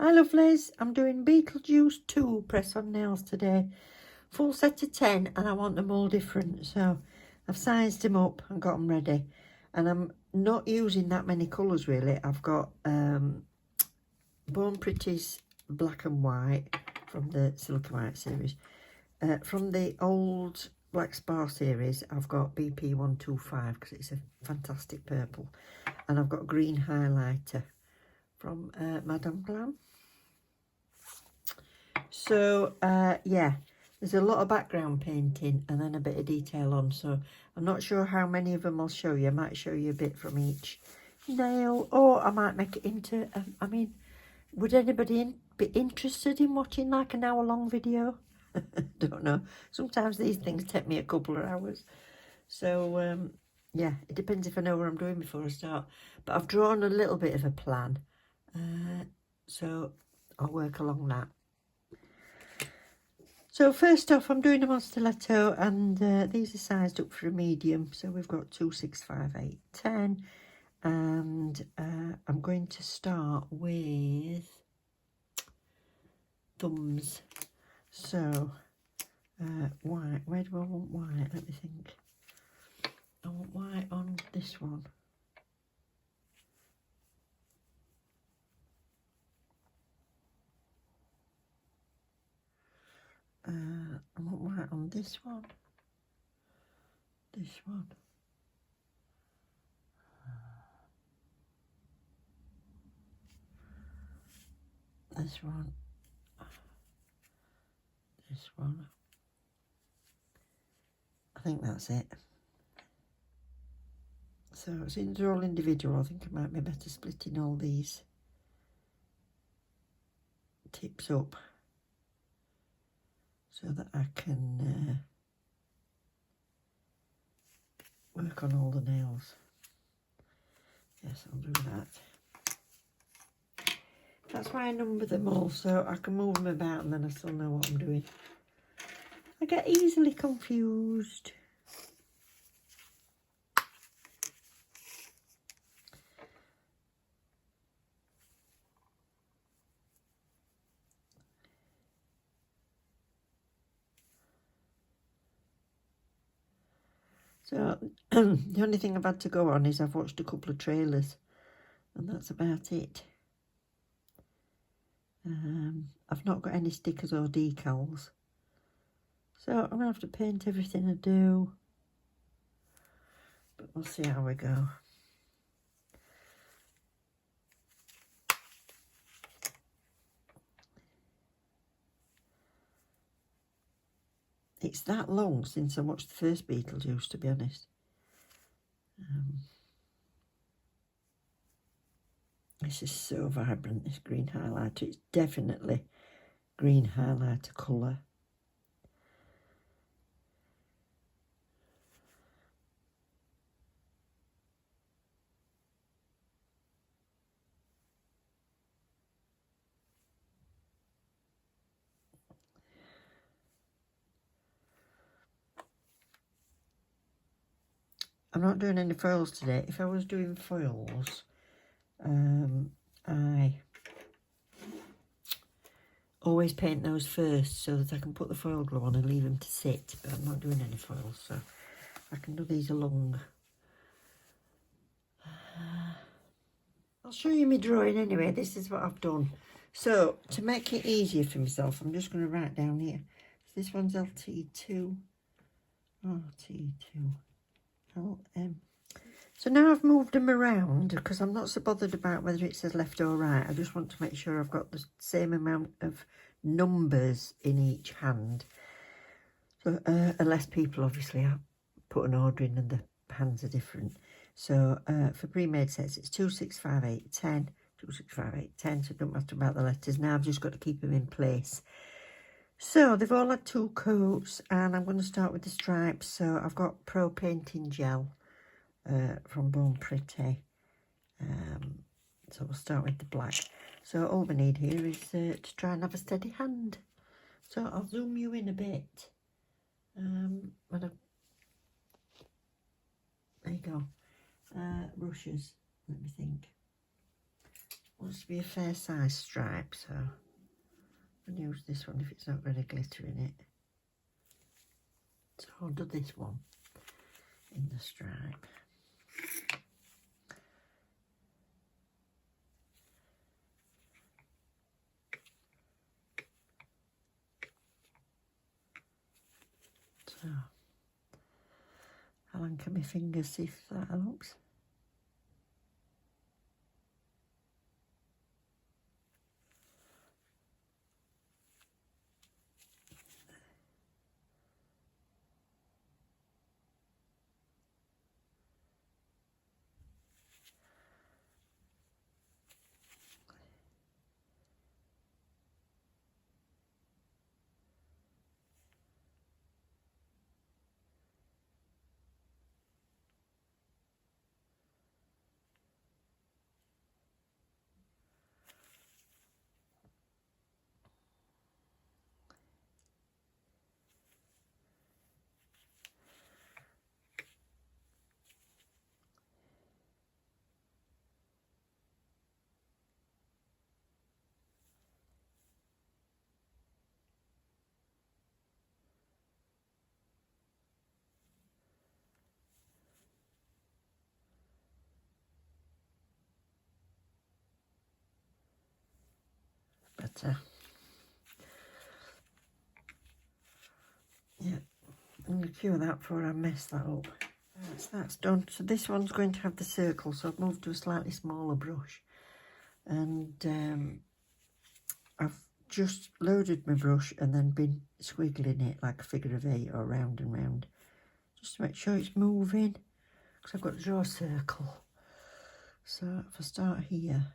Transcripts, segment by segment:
Hi lovelies, I'm doing Beetlejuice 2 press on nails today. Full set of 10 and I want them all different. So I've sized them up and got them ready. And I'm not using that many colours really. I've got Born Pretty's black and white from the Silky White series. From the old Black Spar series, I've got BP125 because it's a fantastic purple. And I've got green highlighter from Madame GLAM. So yeah, there's a lot of background painting and then a bit of detail on, so I'm not sure how many of them I'll show you. I might show you a bit from each nail, or I might make it into I mean, would anybody be interested in watching like an hour-long video? Don't know, sometimes these things take me a couple of hours, so yeah, it depends if I know what I'm doing before I start. But I've drawn a little bit of a plan, so I'll work along that. So first off, I'm doing them on stiletto, and these are sized up for a medium. So we've got 2, 6, 5, 8, 10, and I'm going to start with thumbs. So white, where do I want white? Let me think. I want white on this one. I want white on this one. This one. This one. This one. I think that's it. So since they're all individual, I think it might be better splitting all these tips up so that I can work on all the nails. Yes, I'll do that. That's why I number them all, so I can move them about and then I still know what I'm doing. I get easily confused. So the only thing I've had to go on is I've watched a couple of trailers and that's about it. I've not got any stickers or decals, so I'm gonna have to paint everything I do, but we'll see how we go. It's that long since I watched the first Beetlejuice, to be honest. This is so vibrant, this green highlighter. It's definitely green highlighter colour. I'm not doing any foils today. If I was doing foils, I always paint those first so that I can put the foil glue on and leave them to sit, but I'm not doing any foils, so I can do these along. I'll show you my drawing anyway. This is what I've done. So to make it easier for myself, I'm just going to write down here. So this one's LT2, RT2, LM. So now I've moved them around because I'm not so bothered about whether it says left or right. I just want to make sure I've got the same amount of numbers in each hand. So unless people obviously put an order in and the hands are different. So for pre-made sets, it's 2, 6, 5, 8, 10, 2, 6, 5, 8, 10. So it don't matter about the letters. Now I've just got to keep them in place. So they've all had 2 coats, and I'm going to start with the stripes. So I've got Pro Painting Gel from Born Pretty. So we'll start with the black. So all we need here is to try and have a steady hand. So I'll zoom you in a bit. There you go. Brushes, let me think. wants to be a fair size stripe, so I'll use this one if it's not got any glitter in it. So I'll do this one in the stripe. So I'll anchor my fingers, see if that helps. But yeah, I'm going to cure that before I mess that up. That's done. So this one's going to have the circle, so I've moved to a slightly smaller brush, and I've just loaded my brush and then been squiggling it like a figure of 8 or round and round, just to make sure it's moving, because I've got to draw a circle. So if I start here,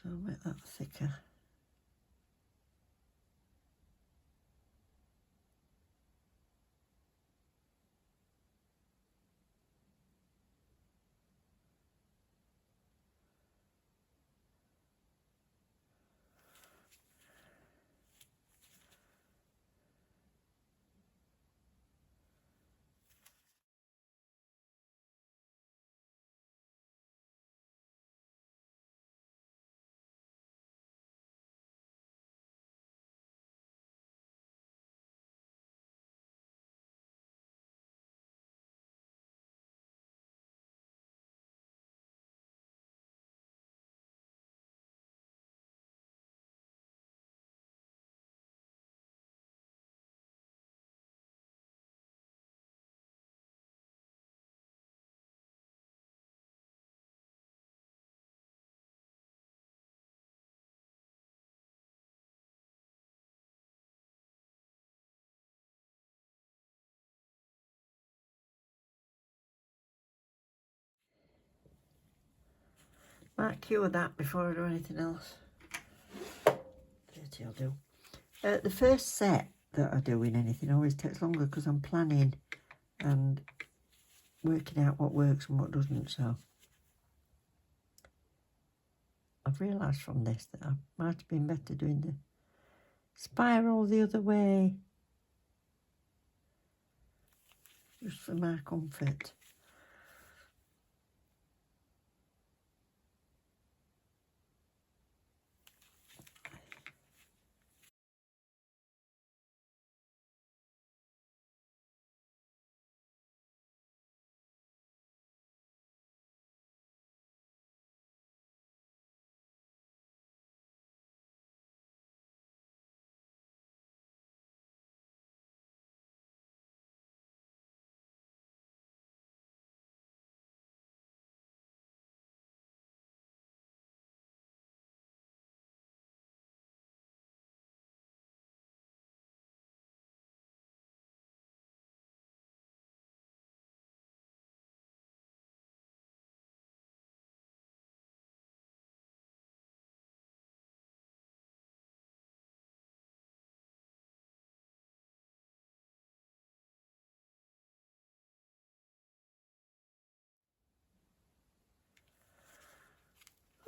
so I'll make that thicker. Might cure that before I do anything else. 30 I'll do. The first set that I do in anything always takes longer because I'm planning and working out what works and what doesn't. So I've realised from this that I might have been better doing the spiral the other way, just for my comfort.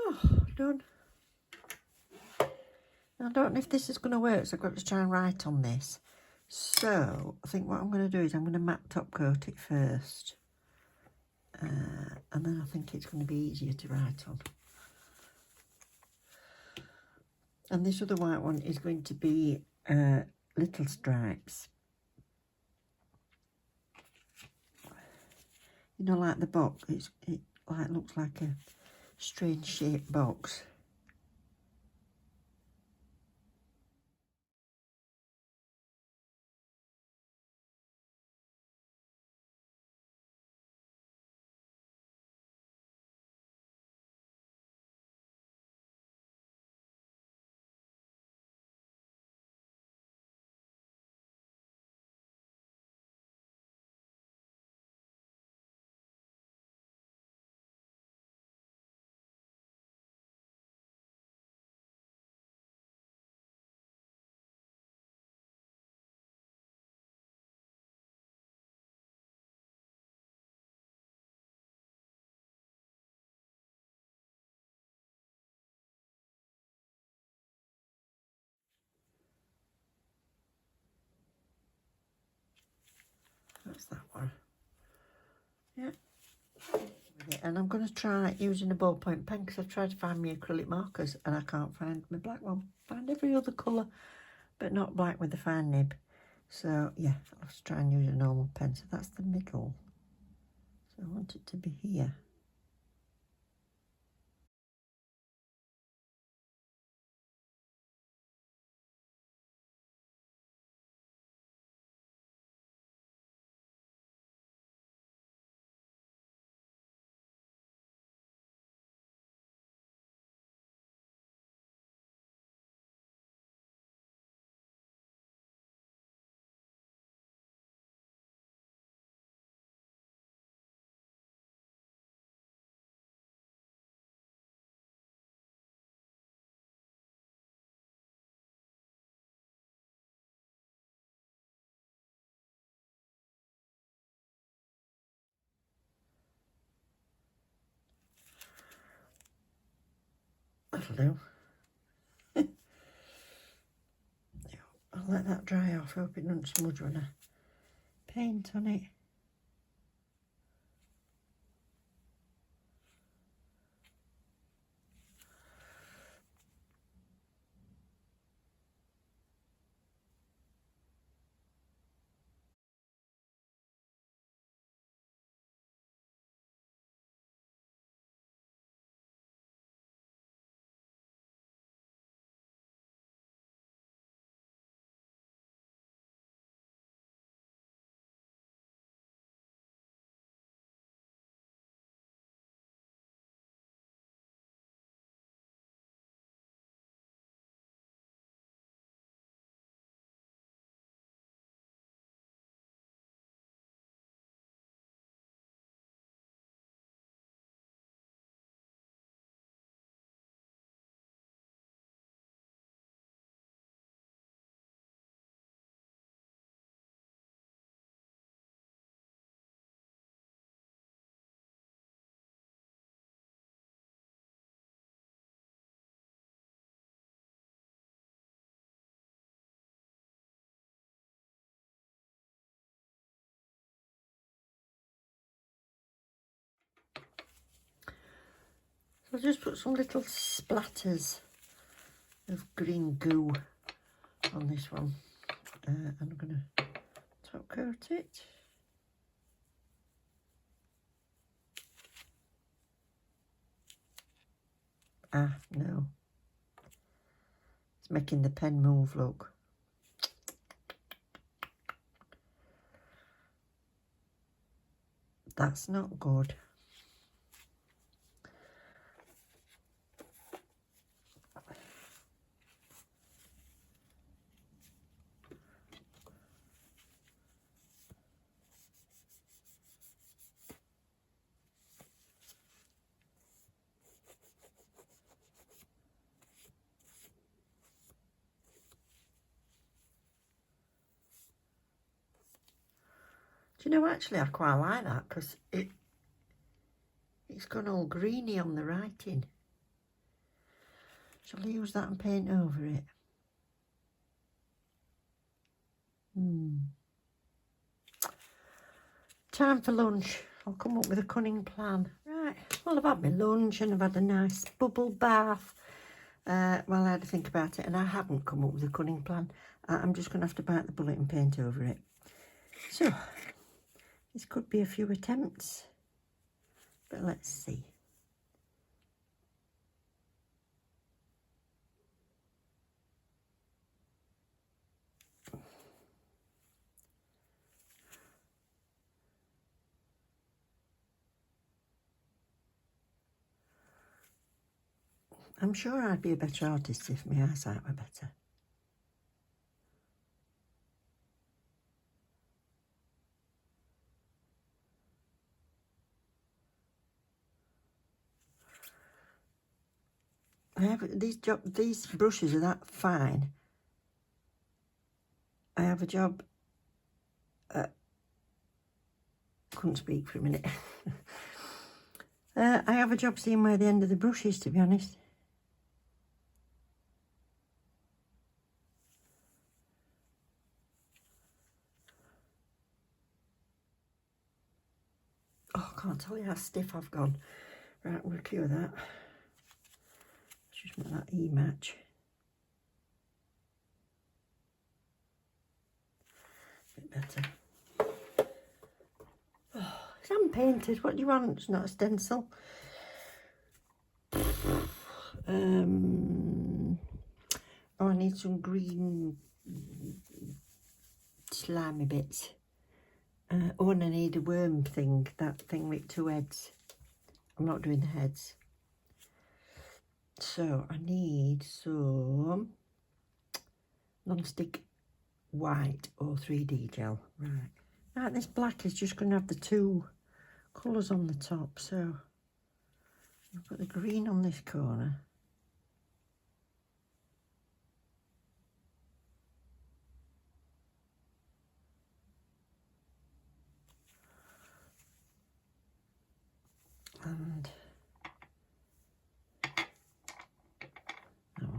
Oh, done. I don't know if this is going to work, so I've got to try and write on this. So I think what I'm going to do is I'm going to matte top coat it first, and then I think it's going to be easier to write on. And this other white one is going to be little stripes. You know, like the box, it like looks like a strange shaped box. That's that one. Yeah. And I'm going to try using a ballpoint pen because I've tried to find my acrylic markers and I can't find my black one. Find every other colour, but not black with the fine nib. So yeah, I'll have to try and use a normal pen. So that's the middle. So I want it to be here. That'll do. I'll let that dry off. Hope it doesn't smudge when I paint on it. So I'll just put some little splatters of green goo on this one. And I'm going to top coat it. Ah, no. It's making the pen move, look. That's not good. Do you know, actually, I quite like that because it's gone all greeny on the writing. Shall I use that and paint over it? Time for lunch. I'll come up with a cunning plan. Right, well, I've had my lunch and I've had a nice bubble bath. Well, I had to think about it and I haven't come up with a cunning plan. I'm just going to have to bite the bullet and paint over it. So, this could be a few attempts, but let's see. I'm sure I'd be a better artist if my eyesight were better. I have these brushes are that fine. I have a job. Couldn't speak for a minute. I have a job seeing where the end of the brush is, to be honest. Oh, I can't tell you how stiff I've gone. Right, we'll cure that. Let's just make that E match. A bit better. Oh, it's unpainted. What do you want? It's not a stencil. Oh, I need some green slimy bits. Oh, and I need a worm thing, that thing with 2 heads. I'm not doing the heads. So I need some non-stick white or 3D gel. Right, this black is just going to have the 2 colours on the top. So I've got the green on this corner. And oh,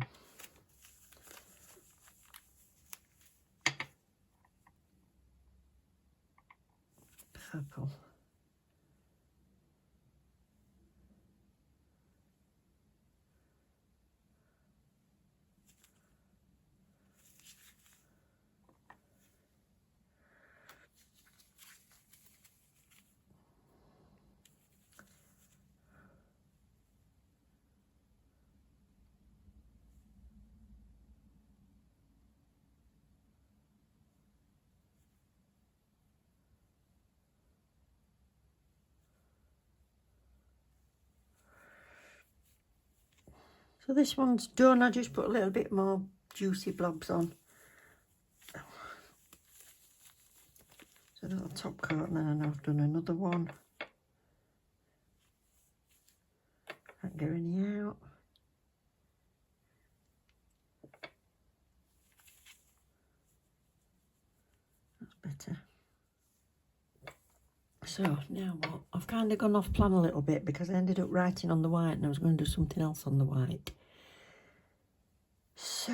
purple. So this one's done. I just put a little bit more juicy blobs on. So a little top coat, and then I know I've done another one. Can't get any out. That's better. So now what? I've kind of gone off plan a little bit because I ended up writing on the white and I was going to do something else on the white. So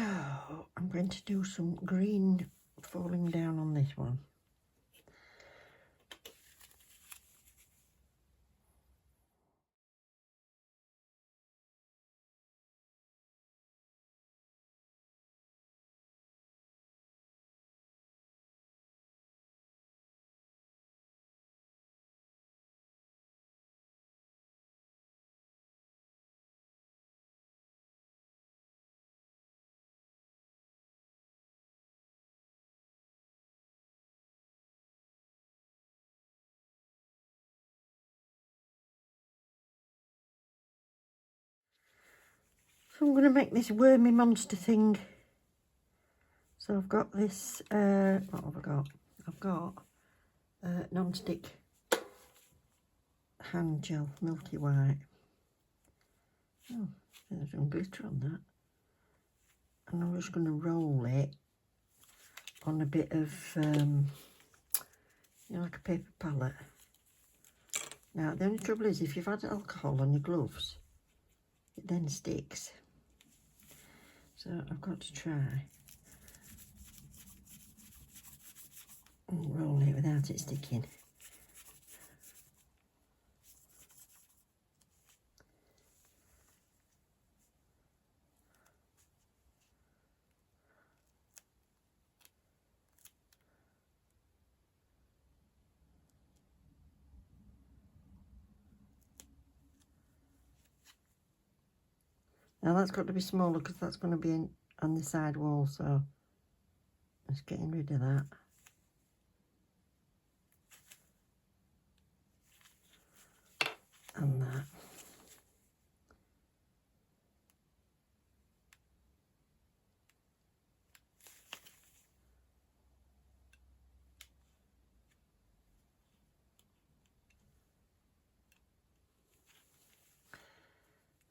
I'm going to do some green falling down on this one. So I'm going to make this wormy monster thing. So I've got this, what have I got? I've got non-stick hand gel, milky white. Oh, there's some glitter on that. And I'm just going to roll it on a bit of, you know, like a paper palette. Now, the only trouble is if you've had alcohol on your gloves, it then sticks. So I've got to try. and roll it without it sticking. Now that's got to be smaller because that's going to be on the side wall, so just getting rid of that. And that.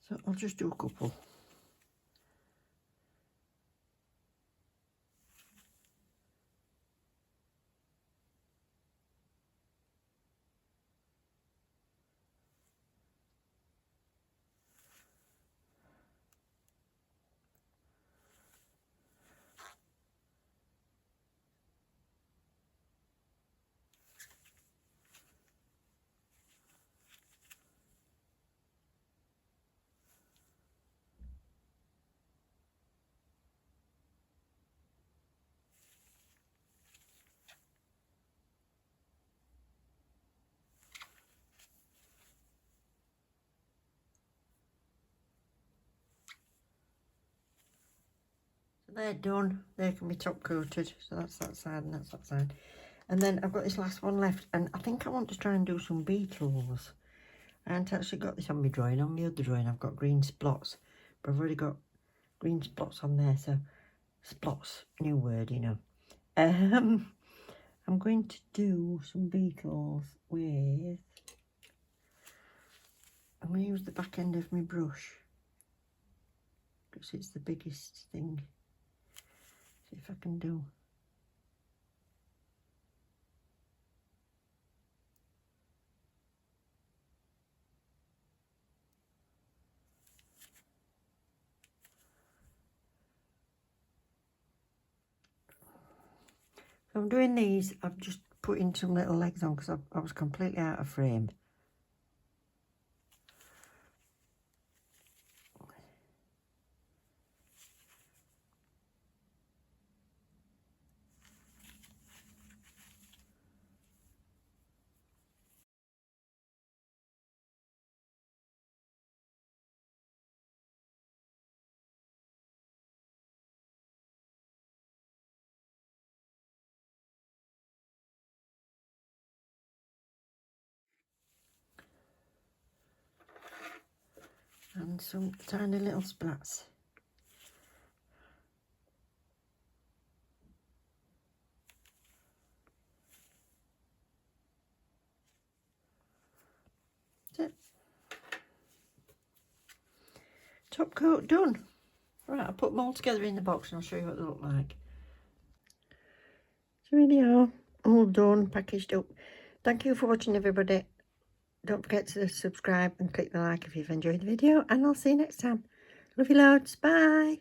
So I'll just do a couple. So they're done. They can be top coated. So that's that side and that's that side. And then I've got this last one left, and I think I want to try and do some beetles. I haven't actually got this on my drawing. On my other drawing I've got green splots, but I've already got green spots on there, so splots, new word, you know. I'm going to do some beetles with, I'm going to use the back end of my brush because it's the biggest thing. See if I can do. So I'm doing these, I've just put in some little legs on because I was completely out of frame. And some tiny little splats. That's it. Top coat done. Right, I'll put them all together in the box and I'll show you what they look like. So here they are, all done, packaged up. Thank you for watching, everybody. Don't forget to subscribe and click the like if you've enjoyed the video, and I'll see you next time. Love you loads. Bye.